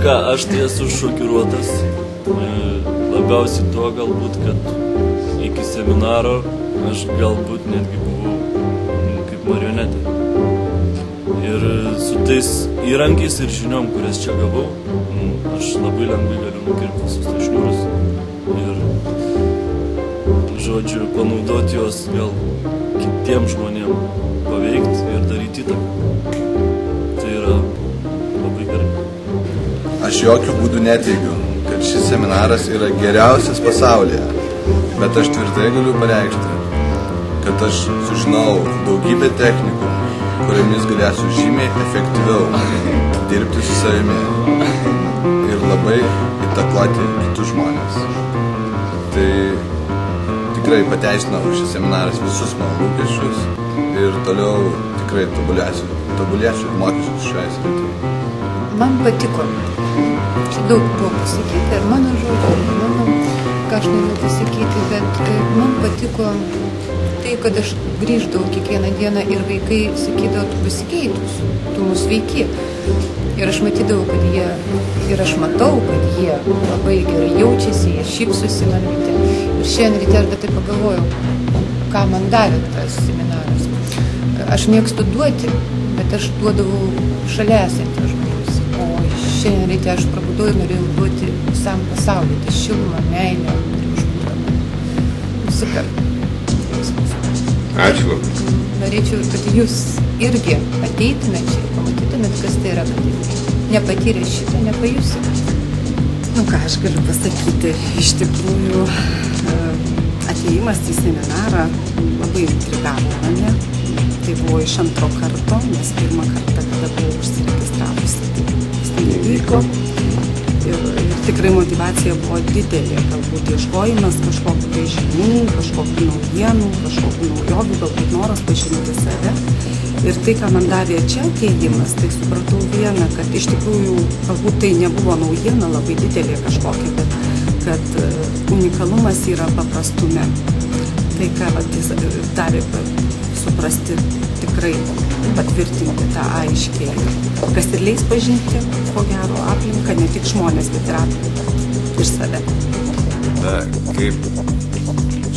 ką, aš tai esu šokiruotas. Labiausiai to galbūt, kad iki seminaro aš galbūt netgi buvau kaip marionetė. Ir su tais įrankiais ir žiniom, kurias čia gavau, aš labai lengvai galiu nukirpti visus tais šniūrus. Ir, žodžiu, panaudoti juos gal kitiem žmonėm paveikti ir daryti įtaką. Tai yra labai gerai. Aš jokių būdų neteigiu, kad šis seminaras yra geriausias pasaulyje, bet aš tvirtai galiu pareikšti, kad aš sužinau daugybę technikų, kuriomis galėsiu žymiai efektyviau dirbti su savimi ir labai įtakoti kitus žmonės. Tai tikrai pateisino šis seminaras visus mano lūkesčius ir toliau tikrai tobulėsiu ir mokysiu šioje srityje. Man patiko. Čia daug buvo pasakyti ir mano žodžiai, ir mano, ką aš noriu pasakyti, bet man patiko tai, kad aš grįždavau kiekvieną dieną ir vaikai sakydavo, tu pasikeitus, tu mus veiki. Ir aš matydavau, kad jie, ir aš matau, kad jie labai gerai jaučiasi, jie šypsosi man ryte. Ir šiandien ryte aš taip pagalvojau, ką man davė tas seminaras. Aš mėgstu duoti, bet aš duodavau šalia esantį žmonės. O šiandien ryte aš prabudau ir norėjau duoti visam pasauliu, tai šilumą, meilę, super. Ačiū. Norėčiau, kad jūs irgi ateitumėt čia ir pamatytumėt, kas tai yra, kad nepatyrę šitą, nepajusit. Nu ką aš galiu pasakyti, iš tikrųjų atėjimas į seminarą labai intrigavo mane. Tai buvo iš antro karto, nes pirmą kartą, kada buvau užsiregistravusi, tai nevyko. Ir tikrai motivacija buvo didelė, galbūt ieškojimas kažkokių tai žinių, kažkokių naujienų, kažkokių naujovių, galbūt noras pažinti save. Ir tai, ką man davė čia atėjimas, tai supratau vieną, kad iš tikrųjų galbūt tai nebuvo naujiena labai didelė kažkokia, bet kad unikalumas yra paprastume. Tai, ką davė suprasti tikrai, patvirtinti tą aiškiai, kas ir leis pažinti, ko gero, aplinką, ne tik žmonės, bet ir aplinką ir save. Na, kaip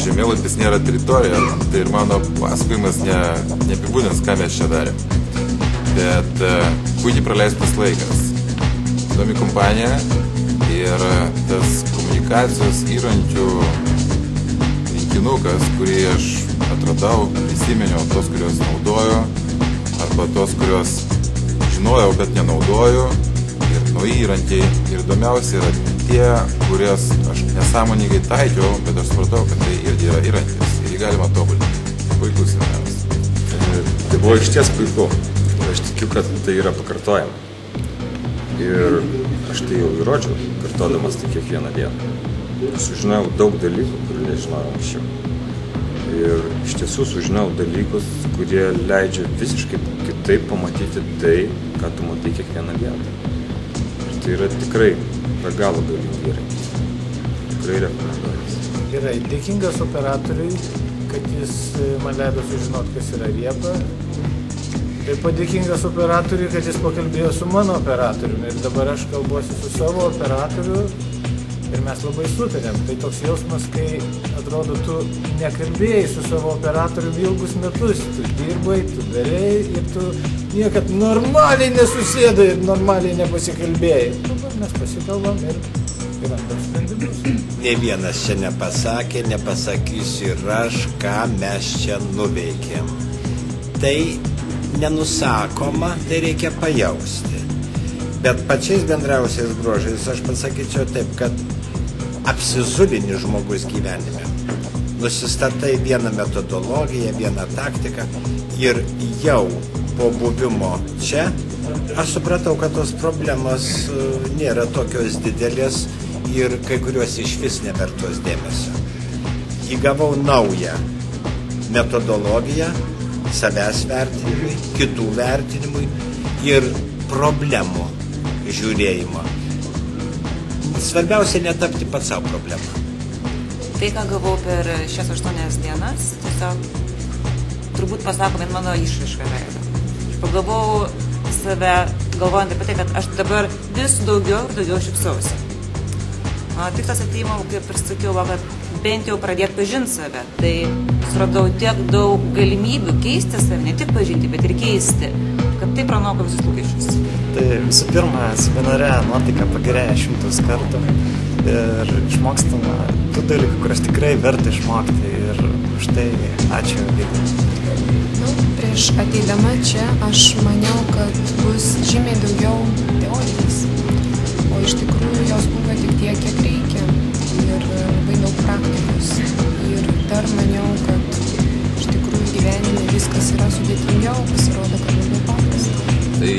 žemėlapis nėra teritorija, tai ir mano pasakojimas neapibūdins, ką mes čia darėm. Bet puikiai praleistas laikas. Įdomi kompanija ir tas komunikacijos įrankių rinkinukas, kurį aš atradau, prisiminiau tos, kurios naudoju, arba tos, kurios žinojau, bet nenaudoju, ir nauji įrankiai. Ir įdomiausia yra tie, kurias aš nesąmoningai taikiau, bet aš supratau, kad tai irgi yra įrankis ir jį galima tobulinti. Puikus seminaras. Tai buvo iš ties puiku. Aš tikiu, kad tai yra pakartojama. Ir aš tai jau įrodžiau, kartodamas tai kiekvieną dieną. Sužinojau daug dalykų, kurių nežinojau anksčiau. Ir iš tiesų sužinojau dalykus, kurie leidžia visiškai kitaip pamatyti tai, ką tu matai kiekvieną dieną. Ir tai yra tikrai be galo galingi įrankiai. Tikrai rekomenduojas. Gerai, dėkingas operatoriui, kad jis man leido sužinoti, kas yra riepa. Taip pat dėkingas operatoriui, kad jis pakalbėjo su mano operatoriumi. Ir dabar aš kalbuosi su savo operatoriu. Ir mes labai sutarėm. Tai toks jausmas, kai atrodo, tu nekalbėjai su savo operatoriumi ilgus metus. Tu dirbai, tu darėjai ir tu niekad normaliai nesusėdai ir normaliai nepasikalbėjai. Dabar mes pasikalbam ir randam sprendimus. Ne vienas čia nepasakė, nepasakysiu ir aš, ką mes čia nuveikėm. Tai nenusakoma, tai reikia pajausti. Bet pačiais bendriausiais bruožais aš pasakyčiau taip, kad apsizulini žmogus gyvenime. Nusistatai vieną metodologiją, vieną taktiką ir jau po buvimo čia aš supratau, kad tos problemos nėra tokios didelės ir kai kurios iš vis nevertos dėmesio. Įgavau naują metodologiją savęs vertinimui, kitų vertinimui ir problemų žiūrėjimo. Svarbiausia netapti pats savo problemą. Tai, ką gavau per šias 8 dienas, tiesiog turbūt pasako vien mano išraišką veidą. Aš pagavau save galvojant apie tai, kad aš dabar vis daugiau ir daugiau šypsausi. Tikslas ateimo, kaip ir sakiau, kad bent jau pradėti pažinti save. Tai suradau tiek daug galimybių keisti save, ne tik pažinti, bet ir keisti, kad tai pranoko visus lūkesčius. Tai visų pirma, seminare nuotaika pagerėja 100 kartų ir išmokstama tų dalykų, kurias tikrai verta išmokti ir už tai ačiū Vytui. Prieš ateidama čia aš maniau, kad bus žymiai daugiau teorijos, o iš tikrųjų jos buvo tik tiek, kiek reikia ir labai daug praktikos. Ir dar maniau, kad iš tikrųjų gyvenime viskas yra sudėtingiau, pasirodo, kad labai paprasta. Tai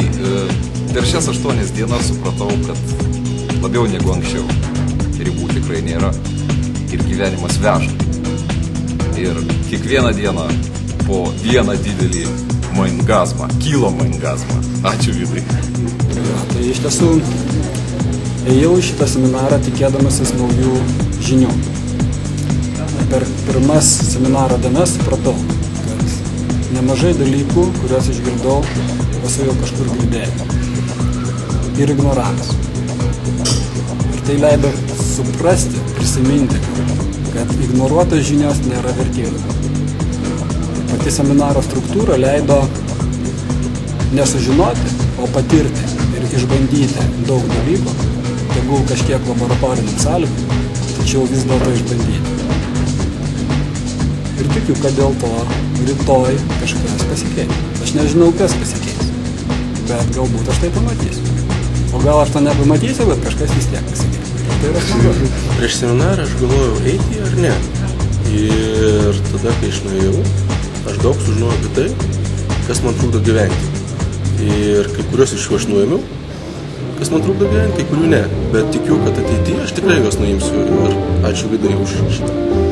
per šias 8 dienas supratau, kad labiau negu anksčiau ribų tikrai nėra ir gyvenimas veža. Ir kiekvieną dieną po vieną didelį maingazmą, kilo maingazmą. Ačiū Vydai. Tai iš tiesų ėjau į šitą seminarą tikėdamasis naujų žinių. Per pirmas seminaro dienas supratau, kad nemažai dalykų, kuriuos išgirdau, esu jau kažkur girdėjęs ir ignoravęs. Ir tai leido suprasti, prisiminti, kad ignoruotos žinios nėra vertingos. Pati seminaro struktūra leido nesužinoti, o patirti ir išbandyti daug dalykų, tegul kažkiek laboratorinių sąlygų, tačiau vis dėlto išbandyti. Ir tikiu, kad dėl to rytoj kažkas pasikeis. Aš nežinau, kas pasikeis, bet galbūt aš tai pamatysiu. O gal aš to nepamatysiu, bet kažkas vis tiek pasikeis. Tai yra smagu. Prieš seminarą aš galvojau, eiti ar ne. Ir tada, kai aš nuėjau, aš daug sužinojau apie tai, kas man trukdo gyventi. Ir kai kurios iš jų aš nuėmiau, kas man trukdo gyventi, kai kurių ne. Bet tikiu, kad ateityje aš tikrai juos nuimsiu ir ačiū Vydai už šitą.